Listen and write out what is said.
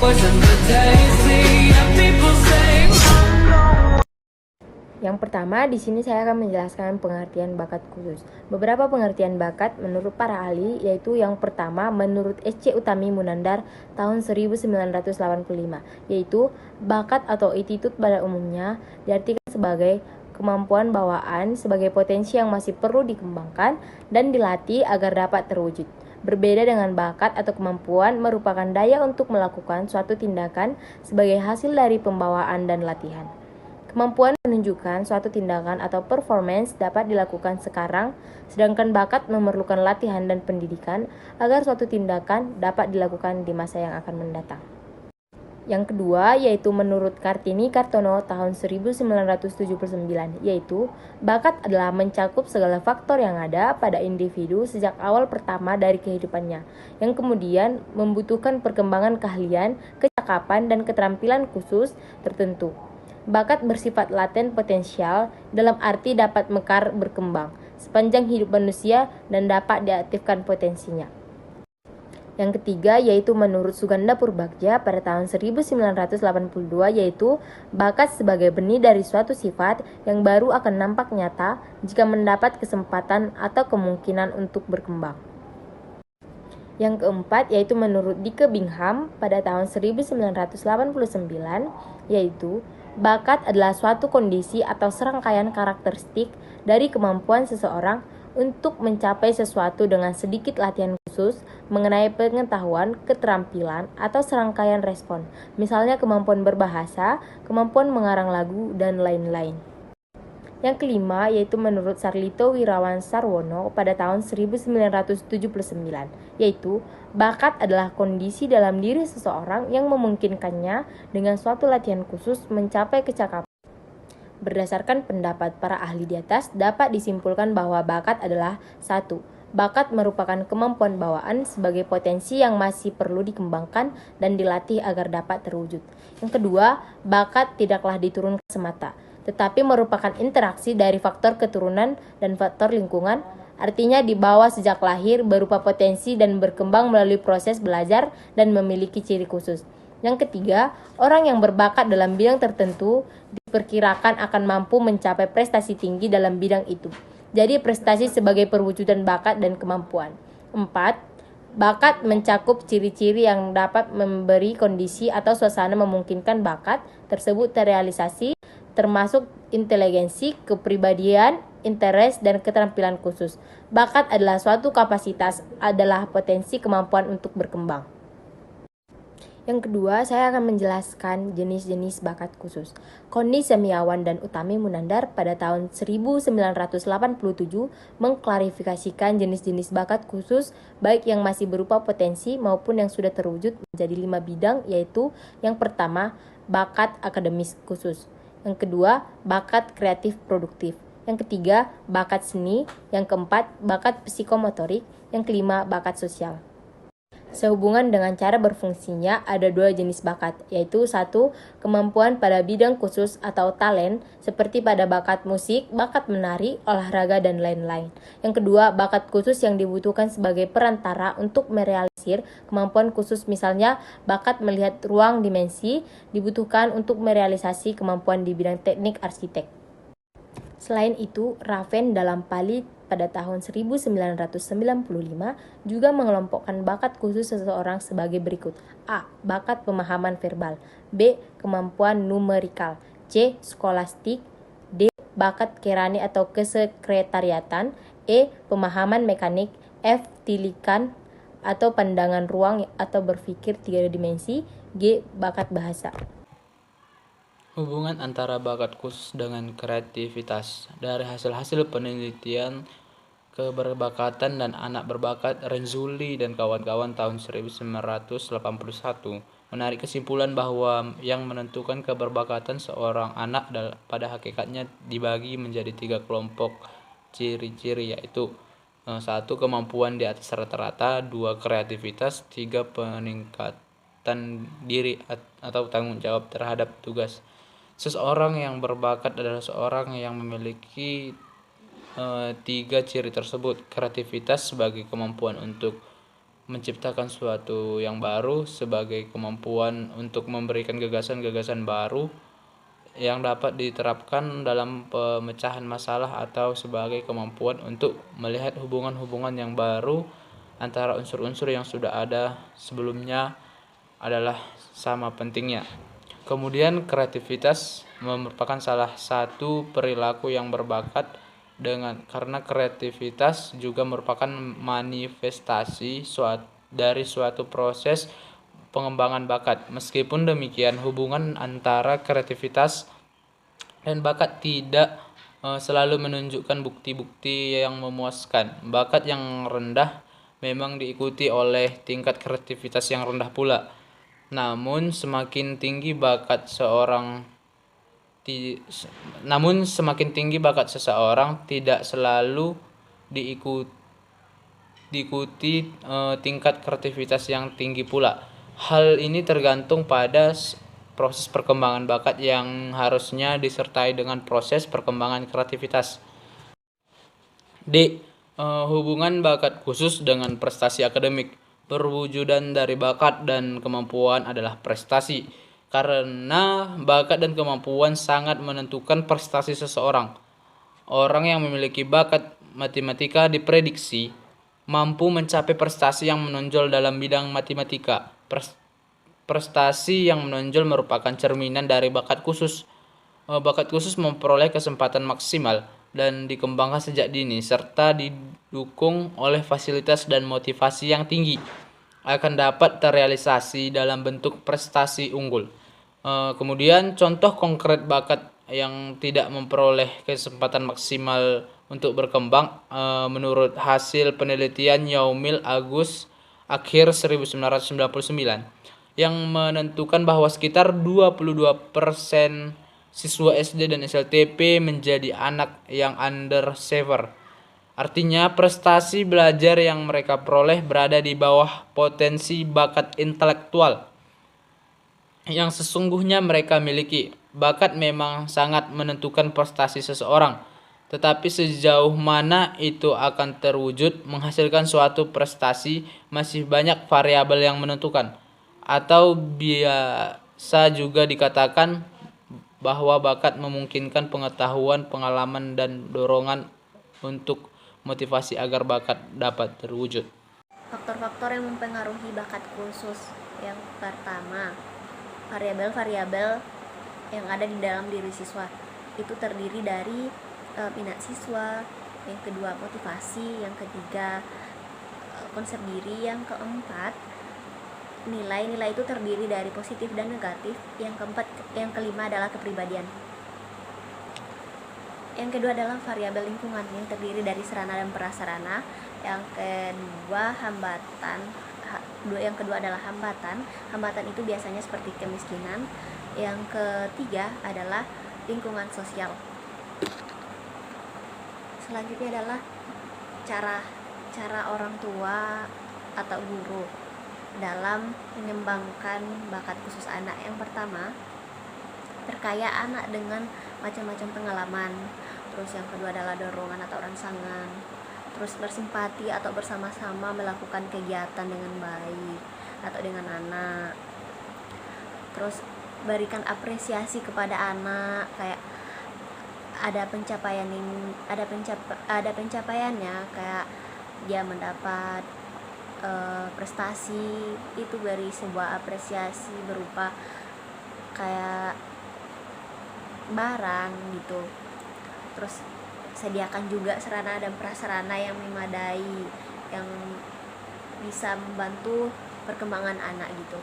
Yang pertama, di sini saya akan menjelaskan pengertian bakat khusus. Beberapa pengertian bakat menurut para ahli, yaitu yang pertama menurut S.C. Utami Munandar tahun 1985, yaitu bakat atau attitude pada umumnya diartikan sebagai kemampuan bawaan sebagai potensi yang masih perlu dikembangkan dan dilatih agar dapat terwujud. Berbeda dengan bakat atau kemampuan merupakan daya untuk melakukan suatu tindakan sebagai hasil dari pembawaan dan latihan. Kemampuan menunjukkan suatu tindakan atau performance dapat dilakukan sekarang, sedangkan bakat memerlukan latihan dan pendidikan agar suatu tindakan dapat dilakukan di masa yang akan mendatang. Yang kedua, yaitu menurut Kartini Kartono tahun 1979, yaitu bakat adalah mencakup segala faktor yang ada pada individu sejak awal pertama dari kehidupannya, yang kemudian membutuhkan perkembangan keahlian, kecakapan, dan keterampilan khusus tertentu. Bakat bersifat laten potensial dalam arti dapat mekar berkembang sepanjang hidup manusia dan dapat diaktifkan potensinya. Yang ketiga, yaitu menurut Suganda Purbagja pada tahun 1982, yaitu bakat sebagai benih dari suatu sifat yang baru akan nampak nyata jika mendapat kesempatan atau kemungkinan untuk berkembang. Yang keempat, yaitu menurut Dike Bingham pada tahun 1989, yaitu bakat adalah suatu kondisi atau serangkaian karakteristik dari kemampuan seseorang untuk mencapai sesuatu dengan sedikit latihan khusus mengenai pengetahuan, keterampilan, atau serangkaian respon, misalnya kemampuan berbahasa, kemampuan mengarang lagu, dan lain-lain. Yang kelima, yaitu menurut Sarlito Wirawan Sarwono pada tahun 1979, yaitu bakat adalah kondisi dalam diri seseorang yang memungkinkannya dengan suatu latihan khusus mencapai kecakapan. Berdasarkan pendapat para ahli di atas, dapat disimpulkan bahwa bakat adalah 1. Bakat merupakan kemampuan bawaan sebagai potensi yang masih perlu dikembangkan dan dilatih agar dapat terwujud. Yang kedua, bakat tidaklah diturunkan semata, tetapi merupakan interaksi dari faktor keturunan dan faktor lingkungan, artinya dibawa sejak lahir berupa potensi dan berkembang melalui proses belajar dan memiliki ciri khusus. Yang ketiga, orang yang berbakat dalam bidang tertentu diperkirakan akan mampu mencapai prestasi tinggi dalam bidang itu. Jadi prestasi sebagai perwujudan bakat dan kemampuan. 4. Bakat mencakup ciri-ciri yang dapat memberi kondisi atau suasana memungkinkan bakat tersebut terrealisasi, termasuk inteligensi, kepribadian, interest, dan keterampilan khusus. Bakat adalah suatu kapasitas, adalah potensi kemampuan untuk berkembang. Yang kedua, saya akan menjelaskan jenis-jenis bakat khusus. Koni Semiawan dan Utami Munandar pada tahun 1987 mengklarifikasikan jenis-jenis bakat khusus baik yang masih berupa potensi maupun yang sudah terwujud menjadi 5 bidang, yaitu yang pertama, bakat akademis khusus. Yang kedua, bakat kreatif produktif. Yang ketiga, bakat seni. Yang keempat, bakat psikomotorik. Yang kelima, bakat sosial. Sehubungan dengan cara berfungsinya, ada 2 jenis bakat, yaitu 1. Kemampuan pada bidang khusus atau talent, seperti pada bakat musik, bakat menari, olahraga, dan lain-lain. Yang kedua, bakat khusus yang dibutuhkan sebagai perantara untuk merealisir kemampuan khusus, misalnya bakat melihat ruang dimensi, dibutuhkan untuk merealisasi kemampuan di bidang teknik arsitek. Selain itu, Raven dalam Pali pada tahun 1995 juga mengelompokkan bakat khusus seseorang sebagai berikut. A. Bakat pemahaman verbal. B. Kemampuan numerikal. C. Skolastik. D. Bakat kerani atau kesekretariatan. E. Pemahaman mekanik. F. Tilikan atau pandangan ruang atau berpikir 3 dimensi. G. Bakat bahasa. Hubungan antara bakat khusus dengan kreativitas. Dari hasil-hasil penelitian keberbakatan dan anak berbakat Renzulli dan kawan-kawan tahun 1981 menarik kesimpulan bahwa yang menentukan keberbakatan seorang anak pada hakikatnya dibagi menjadi 3 kelompok ciri-ciri, yaitu 1. Kemampuan di atas rata-rata, 2. Kreativitas, 3. Peningkatan diri atau tanggung jawab terhadap tugas. Seseorang yang berbakat adalah seorang yang memiliki 3 ciri tersebut. Kreativitas sebagai kemampuan untuk menciptakan suatu yang baru sebagai kemampuan untuk memberikan gagasan-gagasan baru yang dapat diterapkan dalam pemecahan masalah atau sebagai kemampuan untuk melihat hubungan-hubungan yang baru antara unsur-unsur yang sudah ada sebelumnya adalah sama pentingnya. Kemudian kreativitas merupakan salah satu perilaku yang berbakat karena kreativitas juga merupakan manifestasi dari suatu proses pengembangan bakat. Meskipun demikian, hubungan antara kreativitas dan bakat tidak selalu menunjukkan bukti-bukti yang memuaskan. Bakat yang rendah memang diikuti oleh tingkat kreativitas yang rendah pula. Namun semakin tinggi bakat seseorang tidak selalu diikuti tingkat kreativitas yang tinggi pula. Hal ini tergantung pada proses perkembangan bakat yang harusnya disertai dengan proses perkembangan kreativitas. D. Hubungan bakat khusus dengan prestasi akademik. Perwujudan dari bakat dan kemampuan adalah prestasi, karena bakat dan kemampuan sangat menentukan prestasi seseorang. Orang yang memiliki bakat matematika diprediksi mampu mencapai prestasi yang menonjol dalam bidang matematika. Prestasi yang menonjol merupakan cerminan dari bakat khusus. Bakat khusus memperoleh kesempatan maksimal dan dikembangkan sejak dini, serta didukung oleh fasilitas dan motivasi yang tinggi, akan dapat terrealisasi dalam bentuk prestasi unggul. Kemudian contoh konkret bakat yang tidak memperoleh kesempatan maksimal untuk berkembang menurut hasil penelitian Yaumil Agus akhir 1999 yang menentukan bahwa sekitar 22% siswa SD dan SLTP menjadi anak yang underachiever. Artinya prestasi belajar yang mereka peroleh berada di bawah potensi bakat intelektual yang sesungguhnya mereka miliki. Bakat memang sangat menentukan prestasi seseorang, tetapi sejauh mana itu akan terwujud menghasilkan suatu prestasi masih banyak variabel yang menentukan. Atau biasa juga dikatakan bahwa bakat memungkinkan pengetahuan, pengalaman, dan dorongan untuk motivasi agar bakat dapat terwujud. Faktor-faktor yang mempengaruhi bakat khusus. Yang pertama, variabel-variabel yang ada di dalam diri siswa. Itu terdiri dari minat siswa, yang kedua motivasi, yang ketiga konsep diri, yang keempat nilai-nilai itu terdiri dari positif dan negatif, yang kelima adalah kepribadian. Yang kedua adalah variabel lingkungan yang terdiri dari sarana dan prasarana. Yang kedua adalah hambatan. Hambatan itu biasanya seperti kemiskinan. Yang ketiga adalah lingkungan sosial. Selanjutnya adalah cara orang tua atau guru dalam mengembangkan bakat khusus anak. Yang pertama, perkaya anak dengan macam-macam pengalaman. Terus yang kedua adalah dorongan atau rangsangan. Terus bersimpati atau bersama-sama melakukan kegiatan dengan baik atau dengan anak. Terus berikan apresiasi kepada anak, kayak ada pencapaiannya, kayak dia mendapat prestasi, itu beri sebuah apresiasi berupa kayak barang gitu. Terus sediakan juga sarana dan prasarana yang memadai yang bisa membantu perkembangan anak gitu.